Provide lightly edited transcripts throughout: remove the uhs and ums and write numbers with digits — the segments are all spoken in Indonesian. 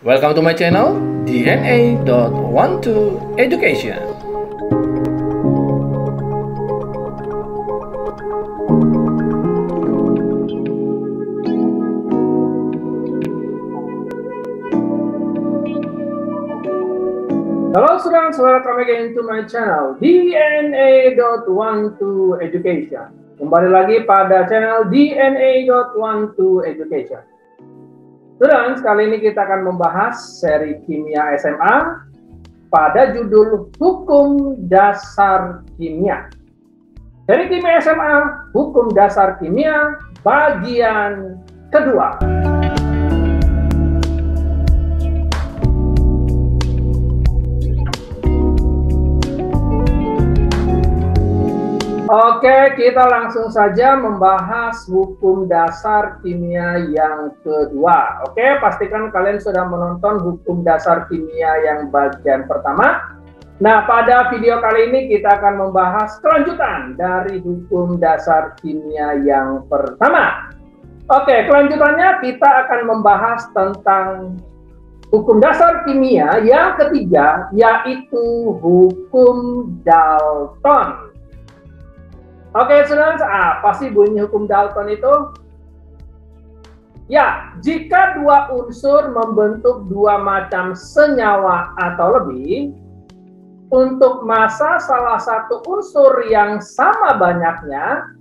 Welcome to my channel, DNA.12 Education. Hello students, welcome again to my channel, DNA.12 Education. Kembali lagi pada channel DNA.12 Education. Students, kali ini kita akan membahas seri kimia SMA pada judul Hukum Dasar Kimia. Seri kimia SMA, Hukum Dasar Kimia, bagian kedua. Oke, kita langsung saja membahas hukum dasar kimia yang kedua. Oke, pastikan kalian sudah menonton hukum dasar kimia yang bagian pertama. Nah, pada video kali ini kita akan membahas kelanjutan dari hukum dasar kimia yang pertama. Oke, kelanjutannya kita akan membahas tentang hukum dasar kimia yang ketiga, yaitu hukum Dalton. Oke, students, apa sih bunyi hukum Dalton itu? Ya, jika dua unsur membentuk dua macam senyawa atau lebih, untuk massa salah satu unsur yang sama banyaknya,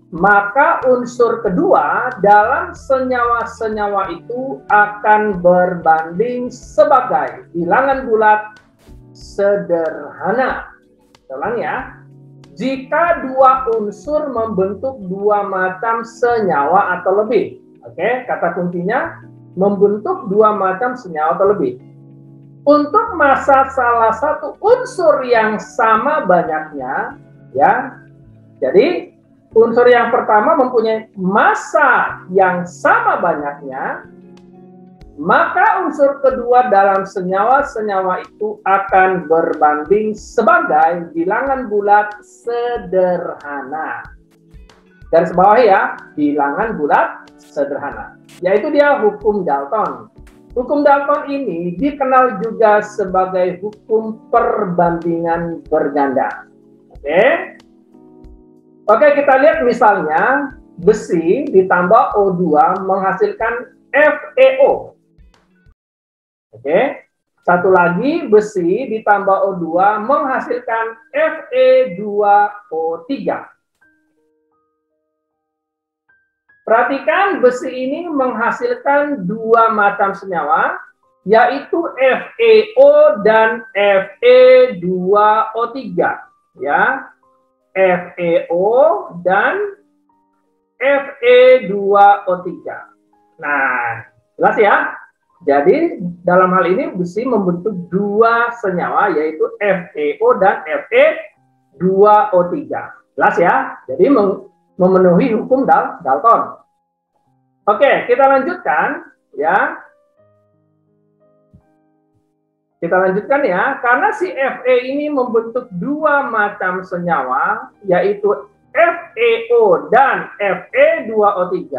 maka unsur kedua dalam senyawa-senyawa itu akan berbanding sebagai bilangan bulat sederhana. Ulang ya. Jika dua unsur membentuk dua macam senyawa atau lebih. Oke, kata kuncinya membentuk dua macam senyawa atau lebih. Untuk massa salah satu unsur yang sama banyaknya, ya. Jadi, unsur yang pertama mempunyai massa yang sama banyaknya, maka unsur kedua dalam senyawa-senyawa itu akan berbanding sebagai bilangan bulat sederhana. Garis bawah ya, bilangan bulat sederhana. Yaitu dia hukum Dalton. Hukum Dalton ini dikenal juga sebagai hukum perbandingan berganda. Oke. Oke, kita lihat misalnya besi ditambah O2 menghasilkan FeO. Oke, satu lagi besi ditambah O2 menghasilkan Fe2O3. Perhatikan besi ini menghasilkan dua macam senyawa, yaitu FeO dan Fe2O3. Ya, FeO dan Fe2O3. Nah, jelas ya? Jadi, dalam hal ini besi membentuk dua senyawa, yaitu FeO dan Fe2O3. Jelas ya? Jadi, memenuhi hukum Dalton. Oke, kita lanjutkan. Ya. Kita lanjutkan ya. Karena si Fe ini membentuk dua macam senyawa, yaitu FeO dan Fe2O3,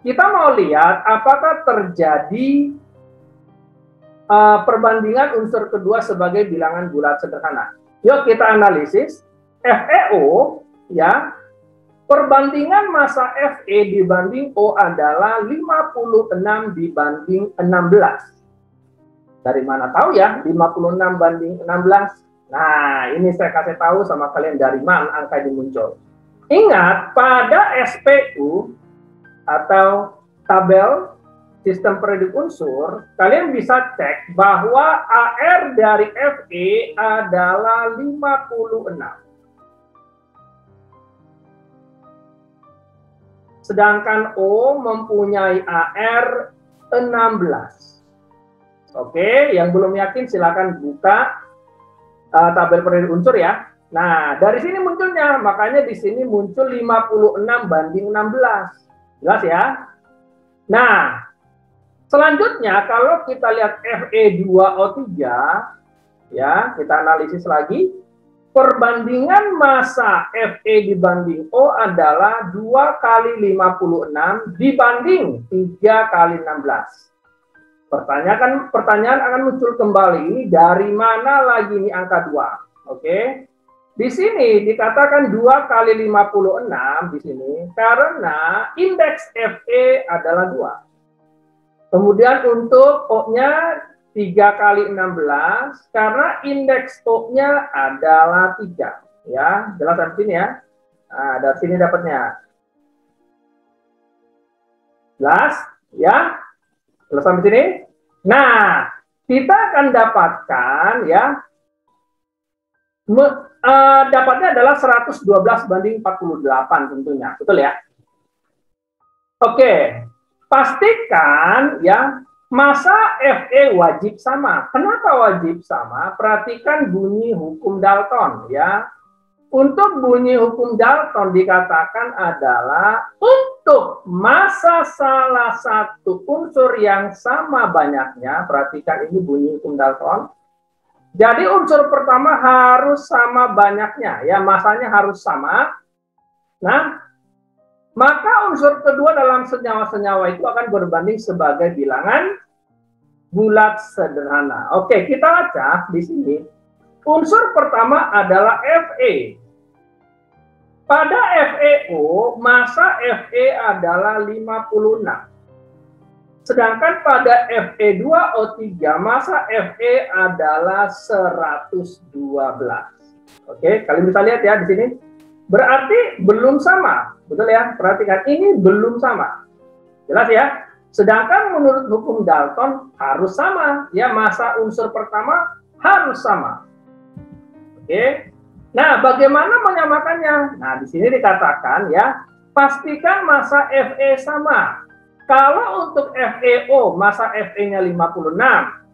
kita mau lihat apakah terjadi perbandingan unsur kedua sebagai bilangan bulat sederhana. Yuk kita analisis. FeO ya, perbandingan massa Fe dibanding O adalah 56 dibanding 16. Dari mana tahu ya 56 banding 16? Nah, ini saya kasih tahu sama kalian dari mana angka ini muncul. Ingat, pada SPU atau tabel sistem periodik unsur, kalian bisa cek bahwa AR dari Fe adalah 56. Sedangkan O mempunyai AR 16. Oke, yang belum yakin silakan buka tabel periodik unsur ya. Nah, dari sini munculnya, makanya di sini muncul 56 banding 16. Jelas ya? Nah, selanjutnya kalau kita lihat Fe2O3, ya, kita analisis lagi. Perbandingan massa Fe dibanding O adalah 2 kali 56 dibanding 3 kali 16. Pertanyaan akan muncul kembali, ini dari mana lagi ini angka 2? Oke. Di sini dikatakan 2 kali 56 di sini karena indeks FE adalah 2. Kemudian untuk O-nya 3 kali 16 karena indeks O-nya adalah 3. Ya, jelas sampai sini ya. Nah, dari sini dapatnya. Jelas? Ya? Jelas sampai sini? Nah, kita akan dapatkan ya, dapatnya adalah 112 banding 48 tentunya, betul ya? Oke, pastikan ya massa FE wajib sama. Kenapa wajib sama? Perhatikan bunyi hukum Dalton ya. Untuk bunyi hukum Dalton dikatakan adalah untuk massa salah satu unsur yang sama banyaknya, perhatikan ini bunyi hukum Dalton. Jadi unsur pertama harus sama banyaknya, ya massanya harus sama. Nah, maka unsur kedua dalam senyawa-senyawa itu akan berbanding sebagai bilangan bulat sederhana. Oke, kita baca di sini. Unsur pertama adalah Fe. Pada FeO, massa Fe adalah 56. Sedangkan pada Fe2O3, massa Fe adalah 112. Oke, kalian bisa lihat ya di sini. Berarti belum sama. Betul ya? Perhatikan, ini belum sama. Jelas ya? Sedangkan menurut hukum Dalton harus sama. Ya, massa unsur pertama harus sama. Oke. Nah, bagaimana menyamakannya? Nah, di sini dikatakan ya, pastikan massa Fe sama. Kalau untuk FeO, massa Fe-nya 56,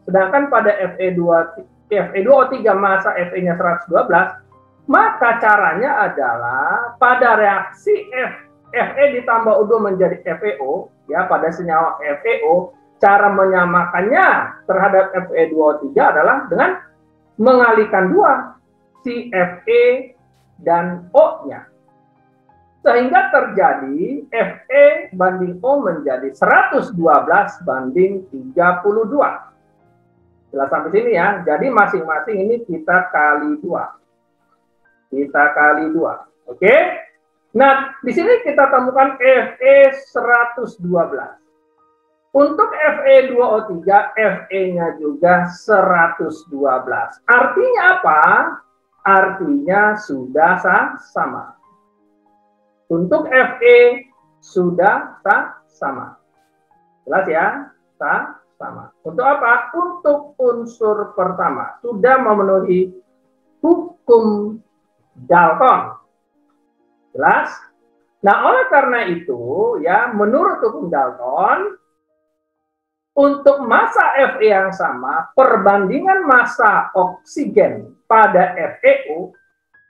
sedangkan pada Fe2O3 massa Fe-nya 112, maka caranya adalah pada reaksi Fe ditambah O2 menjadi FeO, ya pada senyawa FeO, cara menyamakannya terhadap Fe2O3 adalah dengan mengalihkan 2. Si Fe dan O-nya. Sehingga terjadi Fe banding O menjadi 112 banding 32. Jelas sampai sini ya. Jadi masing-masing ini kita kali 2. Kita kali 2. Oke? Nah, di sini kita temukan Fe 112. Untuk Fe2O3, Fe-nya juga 112. Artinya apa? Artinya sudah sama. Untuk Fe sudah sama. Jelas ya? Sama. Untuk apa? Untuk unsur pertama. Sudah memenuhi hukum Dalton. Jelas? Nah, oleh karena itu, ya menurut hukum Dalton, untuk massa Fe yang sama, perbandingan massa oksigen pada FeO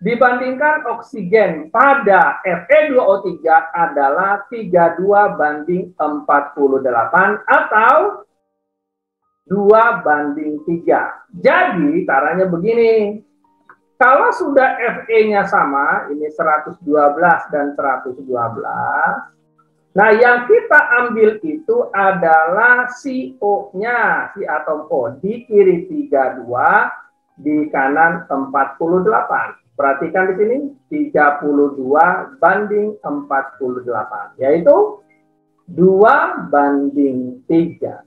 dibandingkan oksigen pada Fe2O3 adalah 32 banding 48 atau 2 banding 3. Jadi, caranya begini. Kalau sudah Fe-nya sama, ini 112 dan 112, nah, yang kita ambil itu adalah si O-nya, si atom O. Di kiri 32, di kanan 48. Perhatikan di sini, 32 banding 48. Yaitu 2 banding 3.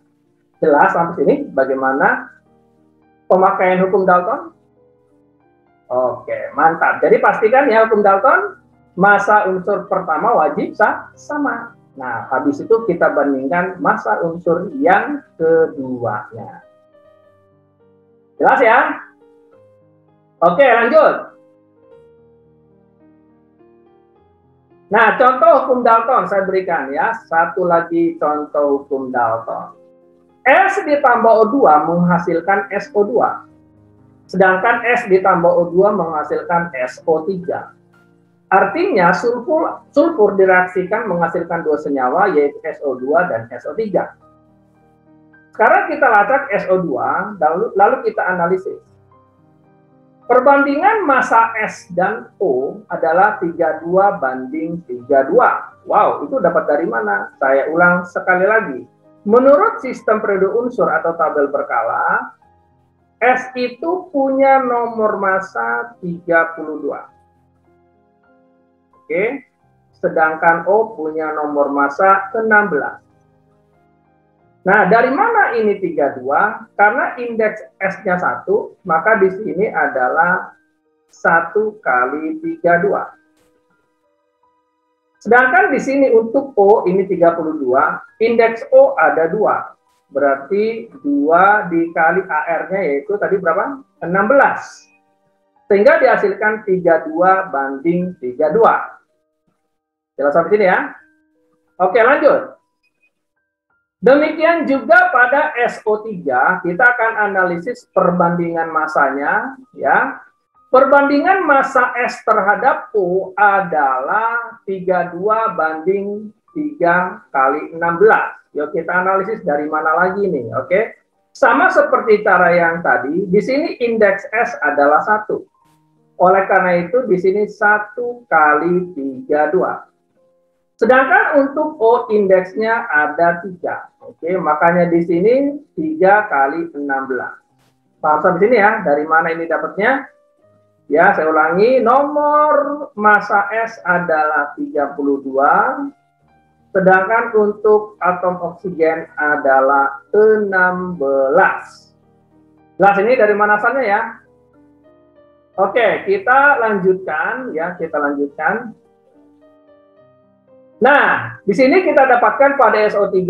Jelas sampai sini bagaimana pemakaian hukum Dalton? Oke, mantap. Jadi pastikan ya hukum Dalton, massa unsur pertama wajib sama. Nah, habis itu kita bandingkan massa unsur yang keduanya. Jelas ya? Oke, lanjut. Nah, contoh hukum Dalton saya berikan ya. Satu lagi contoh hukum Dalton. S ditambah O2 menghasilkan SO2. Sedangkan S ditambah O2 menghasilkan SO3. Artinya sulfur direaksikan menghasilkan 2 senyawa yaitu SO2 dan SO3. Sekarang kita lacak SO2 lalu kita analisis. Perbandingan massa S dan O adalah 32 banding 32. Wow, itu dapat dari mana? Saya ulang sekali lagi. Menurut sistem periode unsur atau tabel berkala, S itu punya nomor massa 32. Oke. Sedangkan O punya nomor massa 16. Nah, dari mana ini 32? Karena indeks S-nya 1, maka di sini adalah 1 kali 32. Sedangkan di sini untuk O ini 32, indeks O ada 2. Berarti 2 dikali AR-nya yaitu tadi berapa? 16. Sehingga dihasilkan 32 banding 32. Jelas sampai sini ya? Oke, lanjut. Demikian juga pada SO3, kita akan analisis perbandingan massanya, ya. Perbandingan massa S terhadap O adalah 32 banding 3 kali 16. Yuk kita analisis dari mana lagi nih, oke? Sama seperti cara yang tadi, di sini indeks S adalah 1. Oleh karena itu, di sini 1 kali 32. Sedangkan untuk O indeksnya ada 3. Oke, makanya di sini 3 kali 16. Paham sampai sini ya? Dari mana ini dapatnya? Ya, saya ulangi. Nomor massa S adalah 32. Sedangkan untuk atom oksigen adalah 16. Jelas ini dari mana asalnya ya? Oke, kita lanjutkan ya, kita lanjutkan. Nah, di sini kita dapatkan pada SO3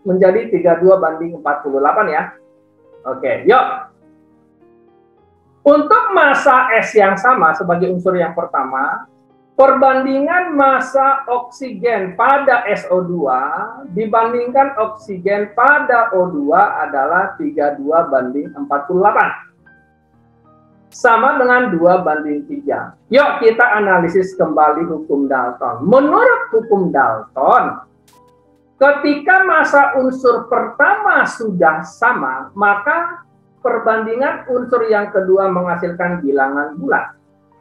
menjadi 32 banding 48 ya. Oke, yuk. Untuk massa S yang sama sebagai unsur yang pertama, perbandingan massa oksigen pada SO2 dibandingkan oksigen pada O2 adalah 32 banding 48. Sama dengan 2 banding 3. Yuk kita analisis kembali hukum Dalton. Menurut hukum Dalton, ketika massa unsur pertama sudah sama, maka perbandingan unsur yang kedua menghasilkan bilangan bulat.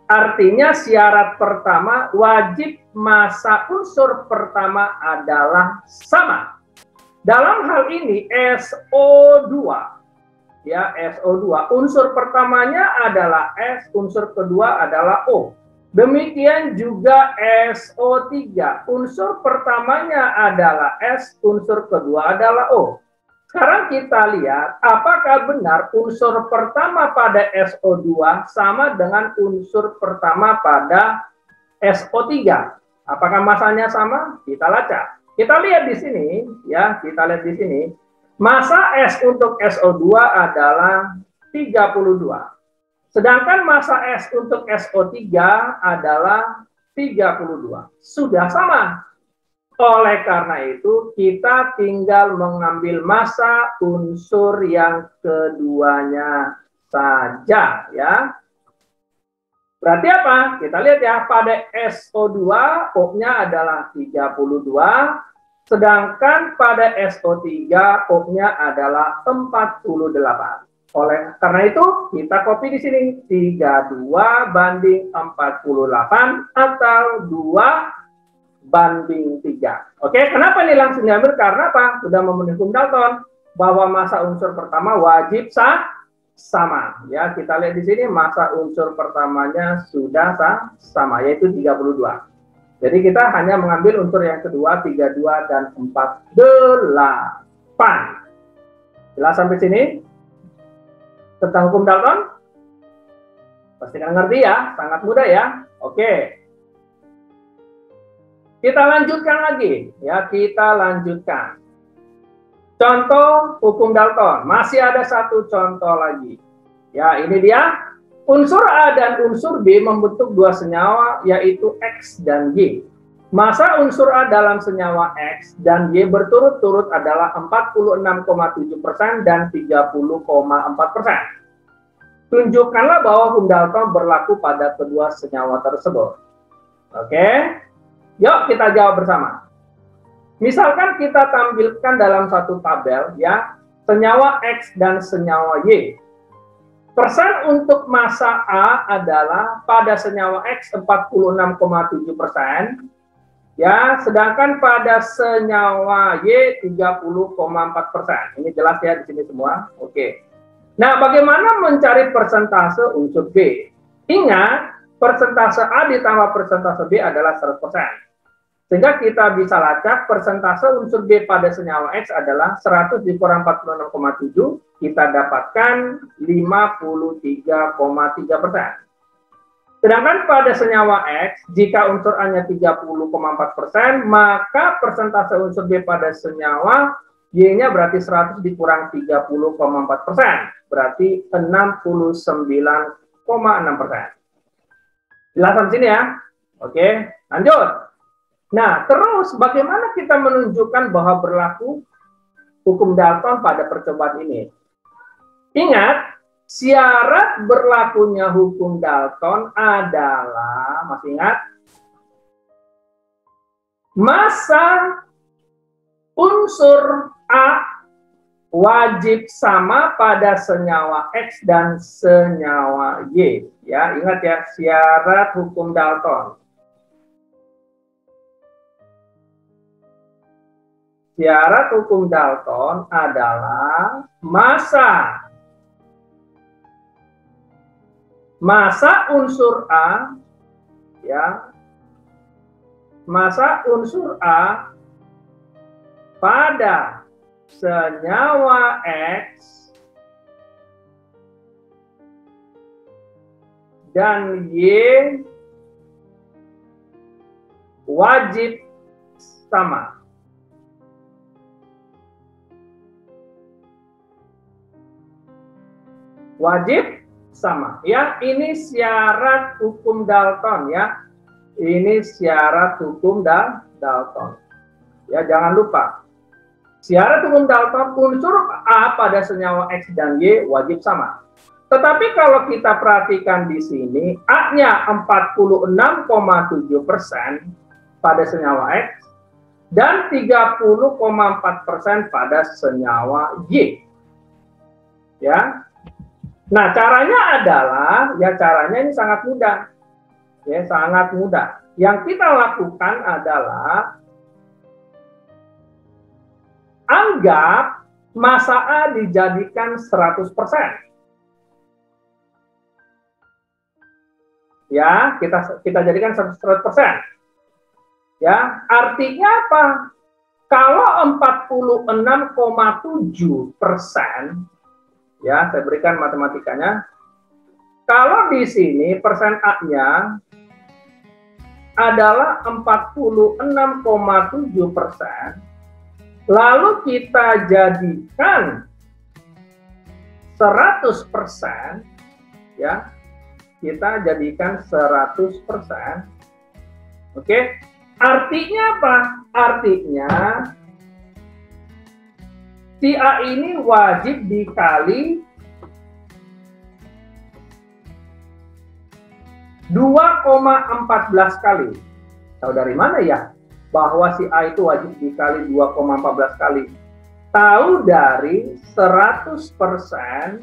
Artinya syarat pertama wajib massa unsur pertama adalah sama. Dalam hal ini SO2. Ya, SO2. Unsur pertamanya adalah S, unsur kedua adalah O. Demikian juga SO3. Unsur pertamanya adalah S, unsur kedua adalah O. Sekarang kita lihat apakah benar unsur pertama pada SO2 sama dengan unsur pertama pada SO3. Apakah massanya sama? Kita lacak. Kita lihat di sini, ya, kita lihat di sini. Massa S untuk SO2 adalah 32. Sedangkan massa S untuk SO3 adalah 32. Sudah sama. Oleh karena itu, kita tinggal mengambil massa unsur yang keduanya saja, ya. Berarti apa? Kita lihat ya, pada SO2 O-nya adalah 32. Sedangkan pada SO3 O-nya adalah 48. Oleh karena itu, kita copy di sini 32 banding 48 atau 2 banding 3. Oke, kenapa ini langsung diambil? Karena apa? Sudah memenuhi hukum Dalton bahwa massa unsur pertama wajib sama. Ya, kita lihat di sini massa unsur pertamanya sudah sama, yaitu 32. Jadi kita hanya mengambil unsur yang kedua, 32 dan 48. Jelas sampai sini? Tentang hukum Dalton? Pasti kan ngerti ya, sangat mudah ya. Oke. Kita lanjutkan lagi, ya, kita lanjutkan. Contoh hukum Dalton, masih ada satu contoh lagi. Ya, ini dia. Unsur A dan unsur B membentuk dua senyawa, yaitu X dan Y. Massa unsur A dalam senyawa X dan Y berturut-turut adalah 46,7% dan 30,4%. Tunjukkanlah bahwa hukum Dalton berlaku pada kedua senyawa tersebut. Oke? Yuk kita jawab bersama. Misalkan kita tampilkan dalam satu tabel, ya, senyawa X dan senyawa Y. Persen untuk massa A adalah pada senyawa X 46,7%, Ya, sedangkan pada senyawa Y 30,4%. Ini jelas ya di sini semua. Oke. Nah, bagaimana mencari persentase unsur B? Ingat, persentase A ditambah persentase B adalah 100%. Sehingga kita bisa lacak persentase unsur B pada senyawa X adalah 100 dikurang 46,7, kita dapatkan 53,3%. Sedangkan pada senyawa X, jika unsur A-nya 30,4%, maka persentase unsur B pada senyawa Y-nya berarti 100 dikurang 30,4%, berarti 69,6%. Jelas sampai sini ya? Oke, lanjut. Nah, terus bagaimana kita menunjukkan bahwa berlaku hukum Dalton pada percobaan ini? Ingat, syarat berlakunya hukum Dalton adalah, masih ingat? Massa unsur A wajib sama pada senyawa X dan senyawa Y. Ya, ingat ya, syarat hukum Dalton. Syarat hukum Dalton adalah massa unsur A, ya, massa unsur A pada senyawa X dan Y wajib sama. Wajib sama. Ya, ini syarat hukum Dalton ya. Ini syarat hukum Dalton. Ya, jangan lupa. Syarat hukum Dalton, unsur A pada senyawa X dan Y wajib sama. Tetapi kalau kita perhatikan di sini, A-nya 46,7% pada senyawa X dan 30,4% pada senyawa Y. Ya. Nah, caranya adalah, ya caranya ini sangat mudah. Ya, sangat mudah. Yang kita lakukan adalah anggap massa A dijadikan 100%. Ya, kita jadikan 100%. Ya, artinya apa? Kalau 46,7%, ya, saya berikan matematikanya. Kalau di sini persen A-nya adalah 46,7%, lalu kita jadikan 100%, ya, kita jadikan 100%. Oke, artinya apa? Artinya si A ini wajib dikali 2,14 kali. Tahu dari mana ya bahwa si A itu wajib dikali 2,14 kali? Tahu dari 100%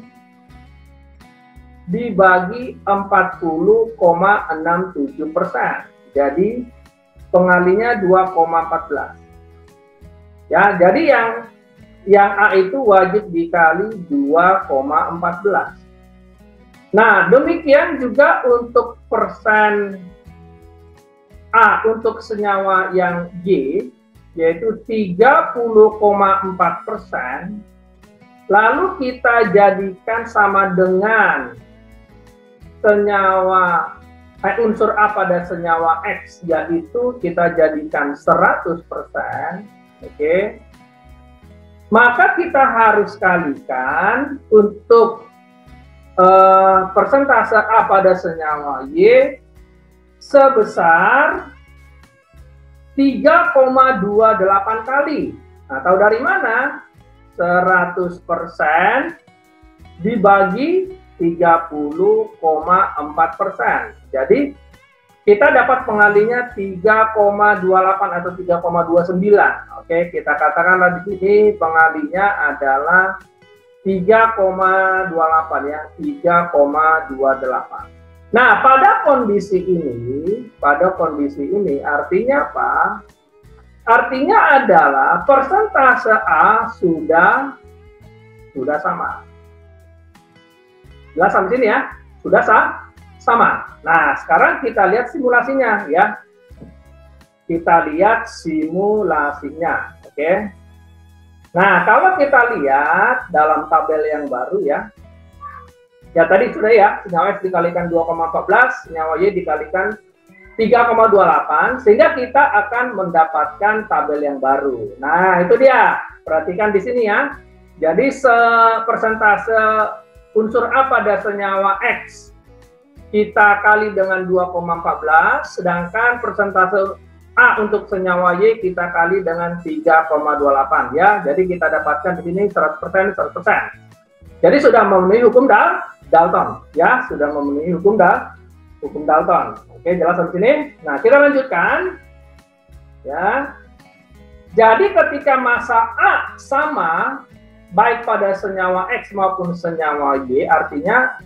dibagi 40,67%. Jadi pengalinya 2,14. Ya, jadi yang A itu wajib dikali 2,14. Nah, demikian juga untuk persen A untuk senyawa yang Y, yaitu 30,4%. Lalu kita jadikan sama dengan senyawa unsur A pada senyawa X, yaitu kita jadikan 100%. Oke. Maka kita harus kalikan untuk persentase A pada senyawa Y sebesar 3,28 kali. Nah, tahu dari mana? 100% dibagi 30,4%. Jadi kita dapat pengalinya 3,28 atau 3,29. Oke, kita katakanlah di sini pengalinya adalah 3,28 ya, 3,28. Nah, pada kondisi ini artinya apa? Artinya adalah persentase A sudah sama. Jelas sampai sini ya? Sudah sama. Nah, sekarang kita lihat simulasinya ya. Kita lihat simulasinya, oke? Nah, kalau kita lihat dalam tabel yang baru ya, tadi sudah ya, senyawa X dikalikan 2,14, senyawa Y dikalikan 3,28, sehingga kita akan mendapatkan tabel yang baru. Nah, itu dia. Perhatikan di sini ya. Jadi, persentase unsur A pada senyawa X kita kali dengan 2,14, sedangkan persentase A untuk senyawa Y kita kali dengan 3,28 ya. Jadi, kita dapatkan di sini 100%. Jadi, sudah memenuhi hukum Dalton ya, sudah memenuhi hukum Dalton. Oke, jelas sampai sini. Nah, kita lanjutkan ya. Jadi ketika massa A sama baik pada senyawa X maupun senyawa Y, artinya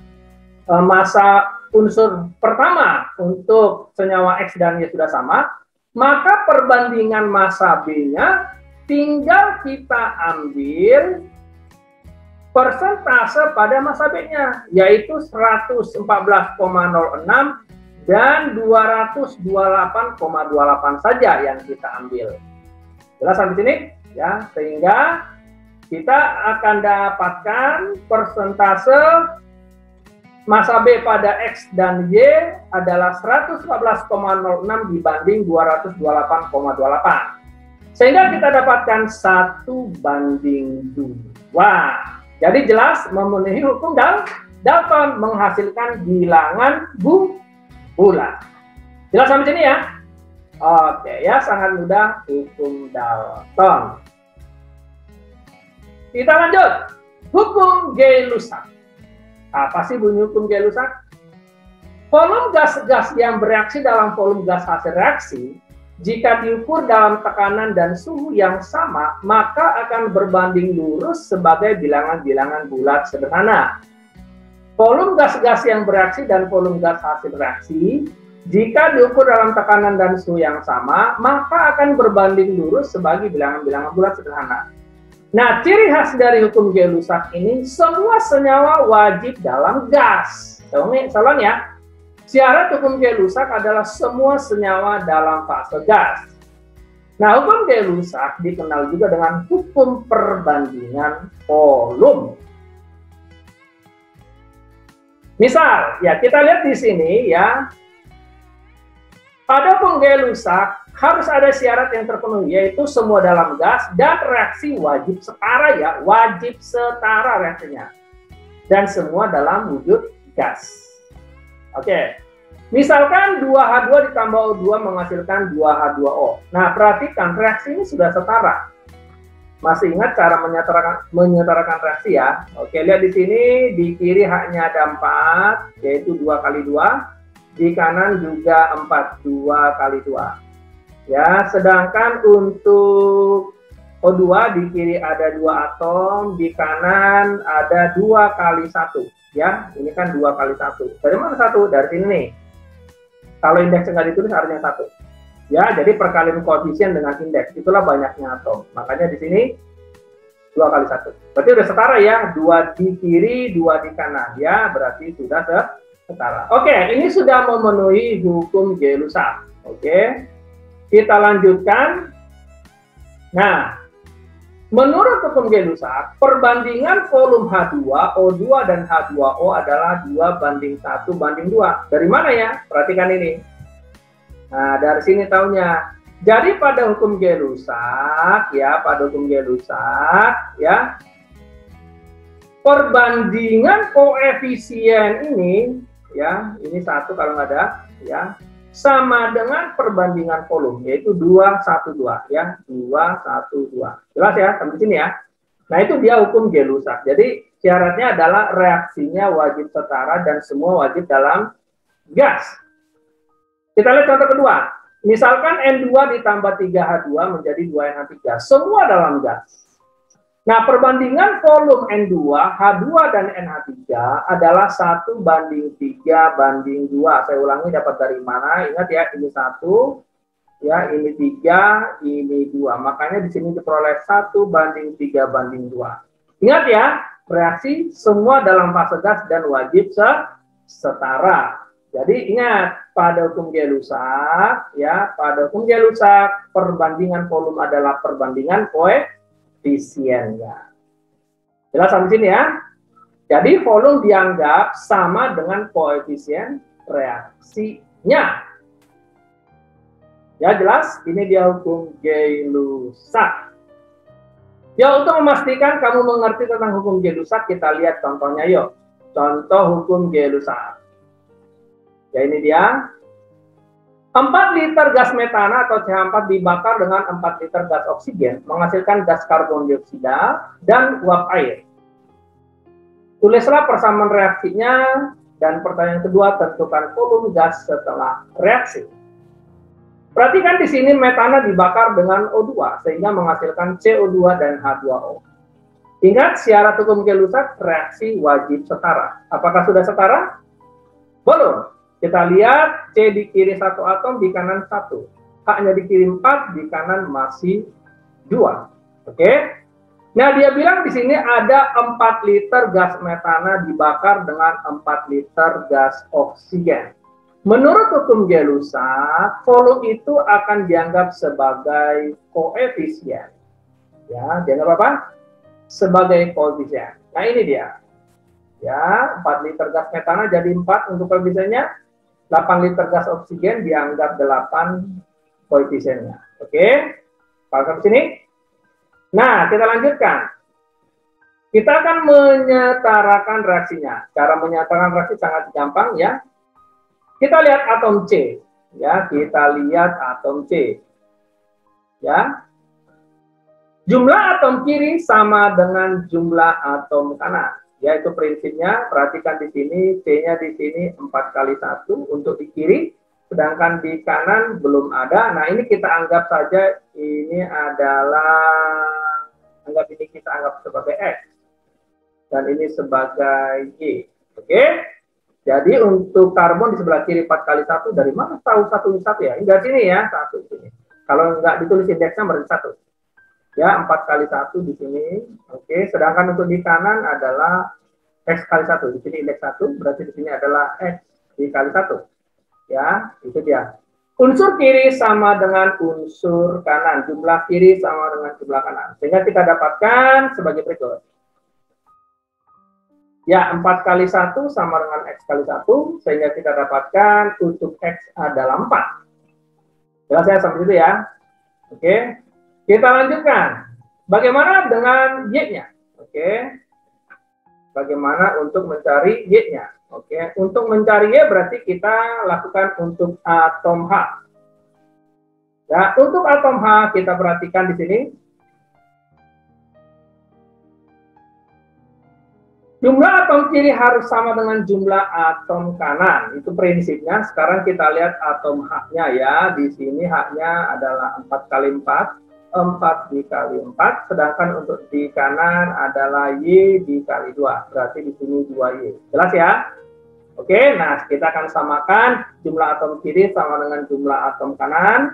massa unsur pertama untuk senyawa X dan Y sudah sama, maka perbandingan massa B-nya tinggal kita ambil persentase pada massa B-nya, yaitu 114,06 dan 228,28 saja yang kita ambil. Jelas sampai sini? Ya, sehingga kita akan dapatkan persentase massa B pada X dan Y adalah 114,06 dibanding 228,28. Sehingga kita dapatkan 1:2. Jadi jelas memenuhi hukum Dalton, menghasilkan bilangan bulat. Jelas sampai sini ya? Oke ya, sangat mudah hukum Dalton. Kita lanjut. Hukum Gay-Lussac. Apa sih bunyi hukum Gay-Lussac? Volume gas-gas yang bereaksi dalam volume gas hasil reaksi, jika diukur dalam tekanan dan suhu yang sama, maka akan berbanding lurus sebagai bilangan-bilangan bulat sederhana. Volume gas-gas yang bereaksi dan volume gas hasil reaksi, jika diukur dalam tekanan dan suhu yang sama, maka akan berbanding lurus sebagai bilangan-bilangan bulat sederhana. Nah, ciri khas dari hukum Gay-Lussac ini, semua senyawa wajib dalam gas. Salon ya. Syarat hukum Gay-Lussac adalah semua senyawa dalam fase gas. Nah, hukum Gay-Lussac dikenal juga dengan hukum perbandingan volume. Misal, ya kita lihat di sini ya, pada hukum Gay-Lussac harus ada syarat yang terpenuhi, yaitu semua dalam gas dan reaksi wajib setara ya, wajib setara reaksinya. Dan semua dalam wujud gas. Oke, misalkan 2H2 ditambah O2 menghasilkan 2H2O. Nah, perhatikan reaksi ini sudah setara. Masih ingat cara menyetarakan reaksi ya? Oke, lihat di sini, di kiri H-nya ada 4, yaitu 2 kali 2. Di kanan juga 4, 2 kali 2. Ya, sedangkan untuk O2 di kiri ada 2 atom, di kanan ada 2 kali 1. Ya, ini kan 2 kali 1. Dari mana 1? Dari sini nih. Kalau indeksnya nggak ditulis harusnya 1. Ya, jadi perkalian koefisien dengan indeks, itulah banyaknya atom. Makanya di sini 2 kali 1. Berarti udah setara ya, 2 di kiri, 2 di kanan. Ya, berarti sudah setara. Oke, ini sudah memenuhi hukum Gay-Lussac. Oke, kita lanjutkan. Nah, menurut hukum Gay-Lussac, perbandingan volume H2, O2, dan H2O adalah 2:1:2. Dari mana ya? Perhatikan ini. Nah, dari sini taunya. Jadi pada hukum Gay-Lussac ya, perbandingan koefisien ini ya, ini 1 kalau nggak ada ya, sama dengan perbandingan volume, yaitu 2:1:2 ya, 2:1:2. Jelas ya sampai sini ya. Nah, itu dia hukum Gay-Lussac. Jadi syaratnya adalah reaksinya wajib setara dan semua wajib dalam gas. Kita lihat contoh kedua. Misalkan N2 ditambah 3H2 menjadi 2NH3. Semua dalam gas. Nah, perbandingan volume N2, H2, dan NH3 adalah 1:3:2. Saya ulangi dapat dari mana? Ingat ya, ini 1, ya, ini 3, ini 2. Makanya di sini diperoleh 1:3:2. Ingat ya, reaksi semua dalam fase gas dan wajib setara. Jadi ingat, pada hukum Gay-Lussac, ya, pada hukum Gay-Lussac, perbandingan volume adalah perbandingan koefisiennya. Jelas sampai sini ya? Jadi volume dianggap sama dengan koefisien reaksinya. Ya jelas, ini dia hukum Gay-Lussac. Ya, untuk memastikan kamu mengerti tentang hukum Gay-Lussac, kita lihat contohnya yuk. Contoh hukum Gay-Lussac. Ya, ini dia. 4 liter gas metana atau CH4 dibakar dengan 4 liter gas oksigen, menghasilkan gas karbon dioksida dan uap air. Tulislah persamaan reaksinya, dan pertanyaan kedua, tentukan volume gas setelah reaksi. Perhatikan di sini metana dibakar dengan O2 sehingga menghasilkan CO2 dan H2O. Ingat syarat hukum Gay-Lussac, reaksi wajib setara. Apakah sudah setara? Belum. Kita lihat C di kiri 1 atom, di kanan 1. H-nya di kiri 4, di kanan masih 2. Oke. Nah, dia bilang di sini ada 4 liter gas metana dibakar dengan 4 liter gas oksigen. Menurut hukum Gay-Lussac, volume itu akan dianggap sebagai koefisien. Ya, dianggap apa? Sebagai koefisien. Nah, ini dia. Ya, 4 liter gas metana jadi 4 untuk koefisiennya. 8 liter gas oksigen dianggap 8 koefisiennya. Oke? Paham sini? Nah, kita lanjutkan. Kita akan menyetarakan reaksinya. Cara menyetarakan reaksi sangat gampang ya. Kita lihat atom C. Ya, kita lihat atom C. Ya. Jumlah atom kiri sama dengan jumlah atom kanan. Yaitu prinsipnya, perhatikan di sini, C-nya di sini 4 kali 1 untuk di kiri, sedangkan di kanan belum ada. Nah, ini kita anggap saja ini adalah, kita anggap sebagai X. Dan ini sebagai Y. Oke? Jadi untuk karbon di sebelah kiri 4 kali 1, dari mana tahu 1 ini 1 ya? Enggak sini ya, 1 di sini. Kalau enggak ditulis indeksnya berarti 1. Ya, 4 kali 1 di sini. Oke, sedangkan untuk di kanan adalah X kali 1. Di sini indeks 1, berarti di sini adalah X dikali 1. Ya, itu dia. Unsur kiri sama dengan unsur kanan. Jumlah kiri sama dengan jumlah kanan. Sehingga kita dapatkan sebagai berikut. Ya, 4 kali 1 sama dengan X kali 1. Sehingga kita dapatkan untuk X adalah 4. Jelas ya sampai situ ya. Oke. Kita lanjutkan. Bagaimana dengan Y-nya? Oke. Bagaimana untuk mencari Y-nya? Oke. Untuk mencari Y berarti kita lakukan untuk atom H. Ya, untuk atom H kita perhatikan di sini. Jumlah atom kiri harus sama dengan jumlah atom kanan. Itu prinsipnya. Sekarang kita lihat atom H-nya ya. Di sini H-nya adalah 4 kali 4. 4 dikali 4, sedangkan untuk di kanan adalah Y dikali 2. Berarti di sini 2Y. Jelas ya? Oke, nah kita akan samakan jumlah atom kiri sama dengan jumlah atom kanan.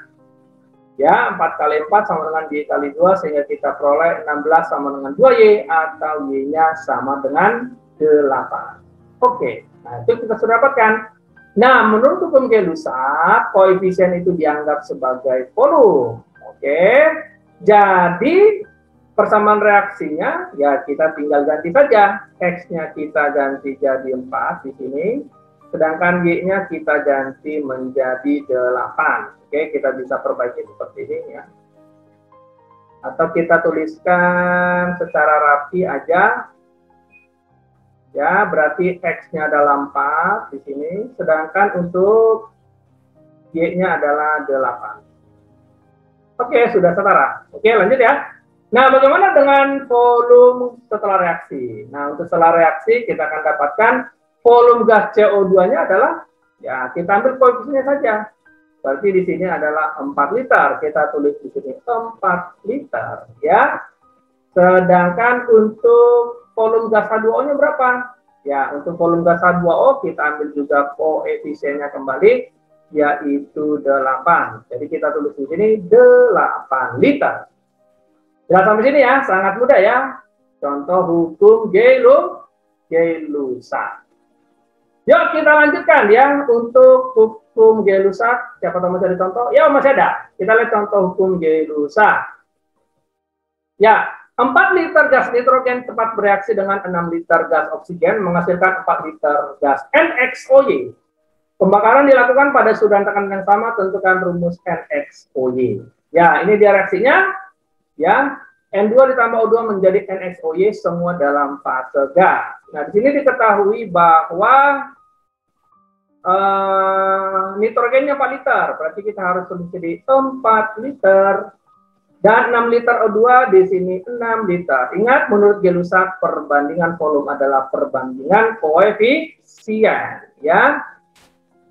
Ya, 4 kali 4 sama dengan Y kali 2, sehingga kita peroleh 16 sama dengan 2Y, atau Y-nya sama dengan 8. Oke, nah itu kita sudah dapatkan. Nah, menurut hukum Gay-Lussac, koefisien itu dianggap sebagai volume. Oke, jadi persamaan reaksinya ya kita tinggal ganti saja. X-nya kita ganti jadi 4 di sini, sedangkan Y-nya kita ganti menjadi 8. Oke, kita bisa perbaiki seperti ini ya. Atau kita tuliskan secara rapi aja. Ya, berarti X-nya adalah 4 di sini, sedangkan untuk Y-nya adalah 8. Oke, sudah setara. Oke, lanjut ya. Nah, bagaimana dengan volume setelah reaksi? Nah, untuk setelah reaksi kita akan dapatkan volume gas CO2-nya adalah, ya kita ambil koefisiennya saja. Berarti di sini adalah 4 liter. Kita tulis di sini 4 liter, ya. Sedangkan untuk volume gas H2O-nya berapa? Ya, untuk volume gas H2O kita ambil juga koefisiennya kembali, yaitu 8. Jadi kita tulis di sini 8 liter. Jelas sampai sini ya, sangat mudah ya. Contoh hukum Gay-Lussac. Yuk kita lanjutkan ya untuk hukum Gay-Lussac. Siapa tahu masih ada contoh? Ya masih ada. Kita lihat contoh hukum Gay-Lussac. Ya, 4 liter gas nitrogen cepat bereaksi dengan 6 liter gas oksigen menghasilkan 4 liter gas NXOY. Pembakaran dilakukan pada suhu dan tekanan yang sama, tentukan rumus NXOY. Ya, ini dia reaksinya. Ya, N2 ditambah O2 menjadi NXOY semua dalam fase gas. Nah, di sini diketahui bahwa nitrogennya 4 liter, berarti kita harus tulis 4 liter. Dan 6 liter O2 di sini 6 liter. Ingat, menurut Gay-Lussac perbandingan volume adalah perbandingan koefisien, ya.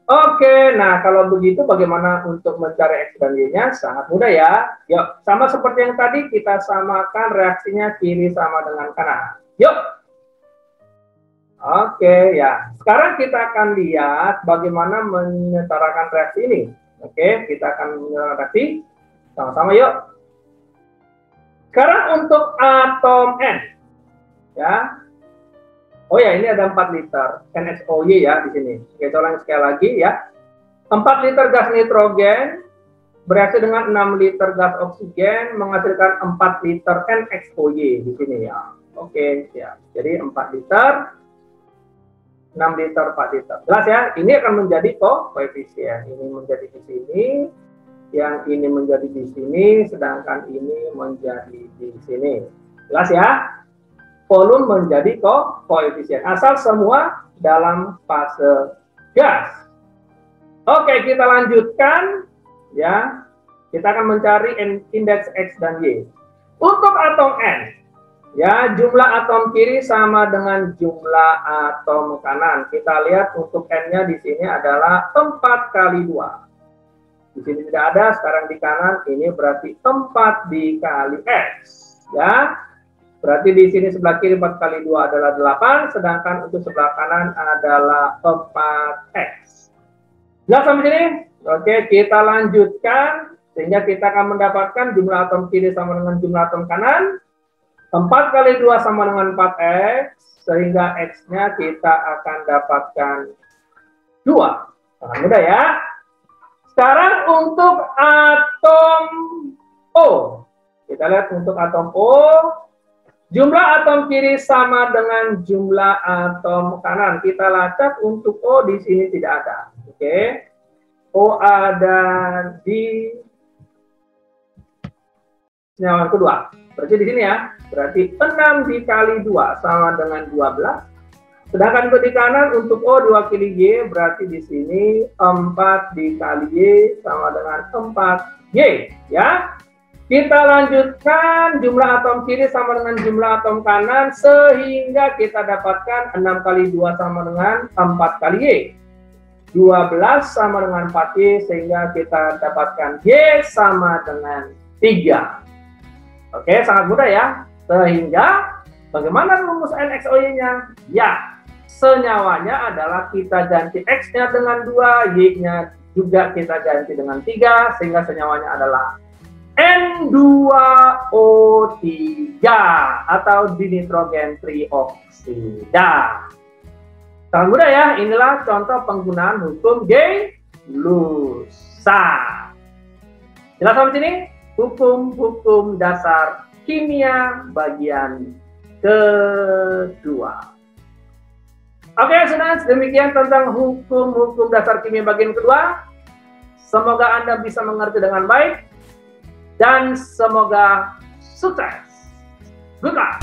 Oke, nah kalau begitu bagaimana untuk mencari X dan Y-nya? Sangat mudah ya. Yuk, sama seperti yang tadi kita samakan reaksinya kiri sama dengan kanan. Yuk. Oke, ya. Sekarang kita akan lihat bagaimana menyetarakan reaksi ini. Oke, kita akan menyetarakan reaksi. Sama-sama yuk. Sekarang untuk atom N. Ya. Oh ya, ini ada 4 liter NXOY ya di sini. Kita ulangi sekali lagi ya. 4 liter gas nitrogen bereaksi dengan 6 liter gas oksigen menghasilkan 4 liter NXOY di sini ya. Oke, ya. Jadi 4 liter, 6 liter, 4 liter. Jelas ya? Ini akan menjadi koefisien. Ini menjadi di sini, yang ini menjadi di sini, sedangkan ini menjadi di sini. Jelas ya? Volume menjadi koefisien. Asal semua dalam fase gas. Oke, kita lanjutkan. Ya, kita akan mencari indeks X dan Y. Untuk atom N, ya jumlah atom kiri sama dengan jumlah atom kanan. Kita lihat untuk N-nya di sini adalah 4 kali 2. Di sini tidak ada, sekarang di kanan ini berarti 4 dikali X. Ya. Berarti di sini sebelah kiri 4 kali 2 adalah 8, sedangkan untuk sebelah kanan adalah 4X. Jelas sampai sini? Oke, kita lanjutkan. Sehingga kita akan mendapatkan jumlah atom kiri sama dengan jumlah atom kanan. 4 kali 2 sama dengan 4X. Sehingga X-nya kita akan dapatkan 2. Sangat mudah ya. Sekarang untuk atom O. Kita lihat untuk atom O. Jumlah atom kiri sama dengan jumlah atom kanan. Kita lacak untuk O di sini tidak ada. Oke. O ada di senyawa kedua. Berarti di sini ya. Berarti 6 dikali 2 sama dengan 12. Sedangkan untuk di kanan untuk O diwakili Y, berarti di sini 4 dikali Y sama dengan 4Y. Ya. Kita lanjutkan jumlah atom kiri sama dengan jumlah atom kanan sehingga kita dapatkan 6 kali 2 sama dengan 4 kali Y. 12 sama dengan 4Y sehingga kita dapatkan Y sama dengan 3. Oke, sangat mudah ya. Sehingga bagaimana rumus NXOY-nya? Ya, senyawanya adalah kita ganti X-nya dengan 2, Y-nya juga kita ganti dengan 3 sehingga senyawanya adalah N2O3 atau dinitrogen trioksida. Sangat mudah ya, inilah contoh penggunaan hukum Gay-Lussac. Jelas sampai sini? Hukum-hukum dasar kimia bagian kedua. Oke, sudah demikian tentang hukum-hukum dasar kimia bagian kedua. Semoga Anda bisa mengerti dengan baik. Dan semoga sukses. Good luck.